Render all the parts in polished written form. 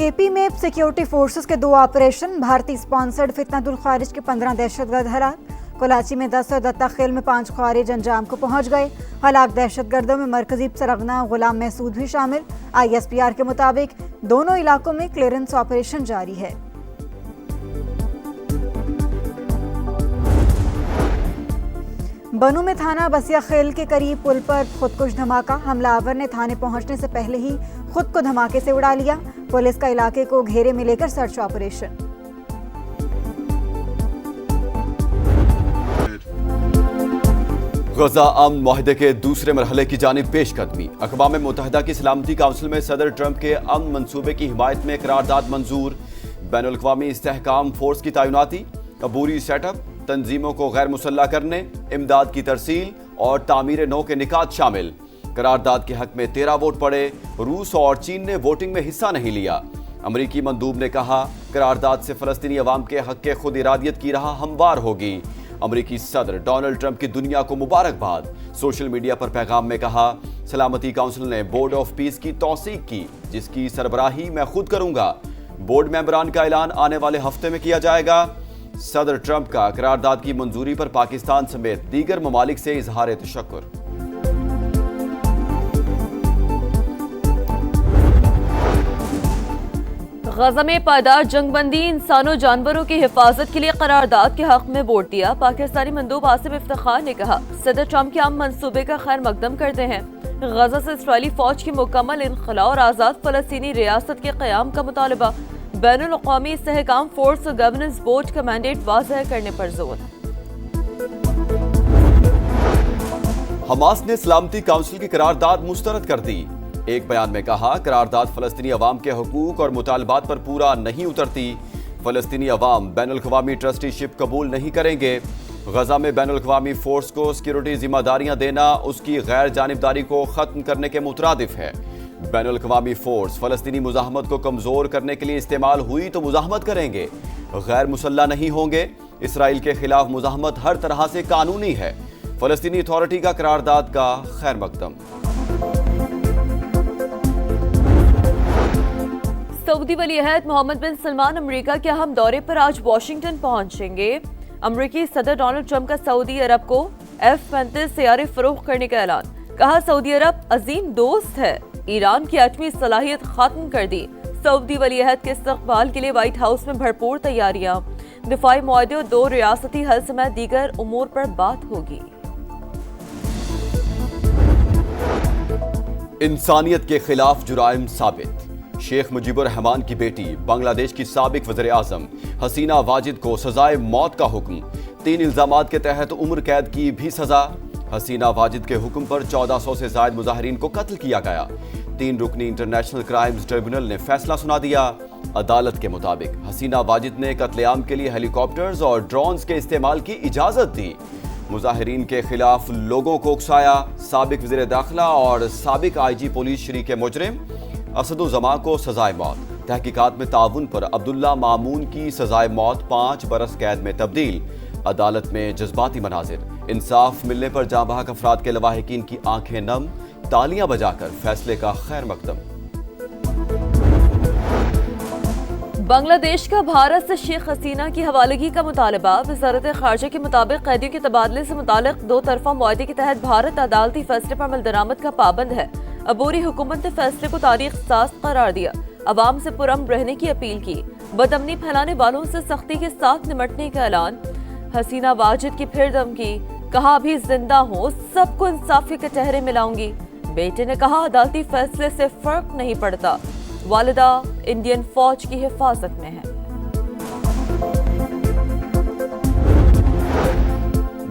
کے پی میں security forces کے 2 آپریشن، بھارتی اسپانسرڈ فتنۃ الخوارج کے 15 دہشت گرد ہلاک۔ کراچی میں 10 اور دتہ خیل میں 5 خوارج انجام کو پہنچ گئے۔ ہلاک دہشت گردوں میں مرکزی سرغنہ غلام محسود بھی شامل۔ ISPR کے مطابق دونوں علاقوں میں کلیئرنس آپریشن جاری ہے۔ بنوں میں تھانہ بسیا خیل کے قریب پل پر خودکش دھماکہ، حملہ آور نے تھانے پہنچنے سے پہلے ہی خود کو دھماکے سے اڑا لیا۔ پولیس کا علاقے کو گھیرے میں لے کر سرچ آپریشن۔ غزہ امن معاہدے کے دوسرے مرحلے کی جانب پیش قدمی۔ اقوام متحدہ کی سلامتی کونسل میں صدر ٹرمپ کے امن منصوبے کی حمایت میں قرارداد منظور۔ بین الاقوامی استحکام فورس کی تعیناتی، عبوری سیٹ اپ، تنظیموں کو غیر مسلح کرنے، امداد کی ترسیل اور تعمیر نو کے نکات شامل۔ قرارداد کے حق میں 13 ووٹ پڑے۔ روس اور چین نے ووٹنگ میں حصہ نہیں لیا۔ امریکی مندوب نے کہا قرارداد سے فلسطینی عوام کے حق کے خود ارادیت کی راہ ہموار ہوگی۔ امریکی صدر ڈونلڈ ٹرمپ کی دنیا کو مبارکباد۔ سوشل میڈیا پر پیغام میں کہا سلامتی کونسل نے بورڈ آف پیس کی توثیق کی، جس کی سربراہی میں خود کروں گا۔ بورڈ ممبران کا اعلان آنے والے ہفتے میں کیا جائے گا۔ صدر ٹرمپ کا قرارداد کی منظوری پر پاکستان سمیت دیگر ممالک سے اظہار تشکر۔ غزہ میں پائیدار جنگ بندی، انسانوں و جانوروں کی حفاظت کے لیے قرارداد کے حق میں ووٹ دیا۔ پاکستانی مندوب آصف افتخار نے کہا صدر ٹرمپ کے امن منصوبے کا خیر مقدم کرتے ہیں۔ غزہ سے اسرائیلی فوج کی مکمل انخلاء اور آزاد فلسطینی ریاست کے قیام کا مطالبہ، بین الاقوامی استحکام فورس اور گورننس بورڈ کا مینڈیٹ واضح کرنے پر زور۔ حماس نے سلامتی کونسل کی قرارداد مسترد کر دی۔ ایک بیان میں کہا قرارداد فلسطینی عوام کے حقوق اور مطالبات پر پورا نہیں اترتی۔ فلسطینی عوام بین الاقوامی ٹرسٹی شپ قبول نہیں کریں گے۔ غزہ میں بین الاقوامی فورس کو سیکیورٹی ذمہ داریاں دینا اس کی غیر جانبداری کو ختم کرنے کے مترادف ہے۔ بین الاقوامی فورس فلسطینی مزاحمت کو کمزور کرنے کے لیے استعمال ہوئی تو مزاحمت کریں گے، غیر مسلح نہیں ہوں گے۔ اسرائیل کے خلاف مزاحمت ہر طرح سے قانونی ہے۔ فلسطینی اتھارٹی کا قرارداد کا خیر مقدم۔ سعودی ولی عہد محمد بن سلمان امریکہ کے اہم دورے پر آج واشنگٹن پہنچیں گے۔ امریکی صدر ڈونلڈ ٹرمپ کا سعودی عرب کو F-35 طیارے فروخت کرنے کا اعلان، کہا سعودی عرب عظیم دوست ہے، ایران کی ایٹمی صلاحیت ختم کر دی۔ سعودی ولی عہد کے استقبال کے لیے وائٹ ہاؤس میں بھرپور تیاریاں، دفاعی معاہدے اور 2 ریاستی حل سمیت دیگر امور پر بات ہوگی۔ انسانیت کے خلاف جرائم ثابت، شیخ مجیب الرحمان کی بیٹی بنگلہ دیش کی سابق وزیر اعظم حسینہ واجد کو سزائے موت کا حکم، 3 الزامات کے تحت عمر قید کی بھی سزا۔ حسینہ واجد کے حکم پر 1400 سے زائد مظاہرین کو قتل کیا گیا۔ 3 رکنی انٹرنیشنل کرائمز ٹریبونل نے فیصلہ سنا دیا۔ عدالت کے مطابق حسینہ واجد نے قتل عام کے لیے ہیلی کاپٹرز اور ڈرونز کے استعمال کی اجازت دی، مظاہرین کے خلاف لوگوں کو اکسایا۔ سابق وزیر داخلہ اور سابق IG پولیس شریک مجرم اسد الزماں کو سزائے موت۔ تحقیقات میں تعاون پر عبداللہ مامون کی سزائے موت 5 برس قید میں تبدیل۔ عدالت میں جذباتی مناظر، انصاف ملنے پر جاں بحق افراد کے لواحقین کی آنکھیں نم، تالیاں بجا کر فیصلے کا خیر مقدم۔ بنگلہ دیش کا بھارت سے شیخ حسینہ کی حوالگی کا مطالبہ، وزارت خارجہ کے مطابق قیدیوں کے تبادلے سے متعلق 2 طرفہ معاہدے کے تحت بھارت عدالتی فیصلے پر عمل درآمد کا پابند ہے۔ عبوری حکومت نے فیصلے کو تاریخ ساز قرار دیا، عوام سے پرامن رہنے کی اپیل کی، بدامنی پھیلانے والوں سے سختی کے ساتھ نمٹنے کا اعلان۔ حسینہ واجد کی پھر دھمکی، کہا ابھی زندہ ہوں سب کو انصاف کے کٹہرے میں لاؤں گی۔ بیٹے نے کہا عدالتی فیصلے سے فرق نہیں پڑتا، والدہ انڈین فوج کی حفاظت میں ہے۔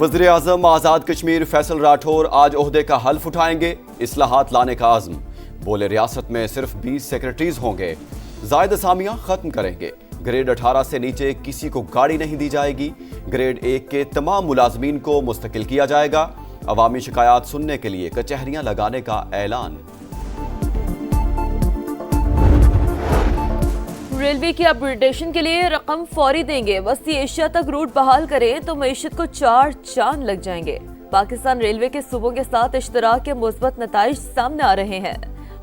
وزیر اعظم آزاد کشمیر فیصل راٹھور آج عہدے کا حلف اٹھائیں گے، اصلاحات لانے کا عزم، بولے ریاست میں صرف 20 سیکرٹریز ہوں گے، زائد اسامیاں ختم کریں گے، گریڈ 18 سے نیچے کسی کو گاڑی نہیں دی جائے گی، گریڈ 1 کے تمام ملازمین کو مستقل کیا جائے گا، عوامی شکایات سننے کے لیے کچہریاں لگانے کا اعلان۔ ریلوے کی اپ گریڈیشن کے لیے رقم فوری دیں گے، وسطی ایشیا تک روٹ بحال کریں تو معیشت کو 4 چاند لگ جائیں گے۔ پاکستان ریلوے کے صوبوں کے ساتھ اشتراک کے مثبت نتائج سامنے آ رہے ہیں۔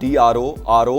DRO, RO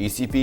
ECP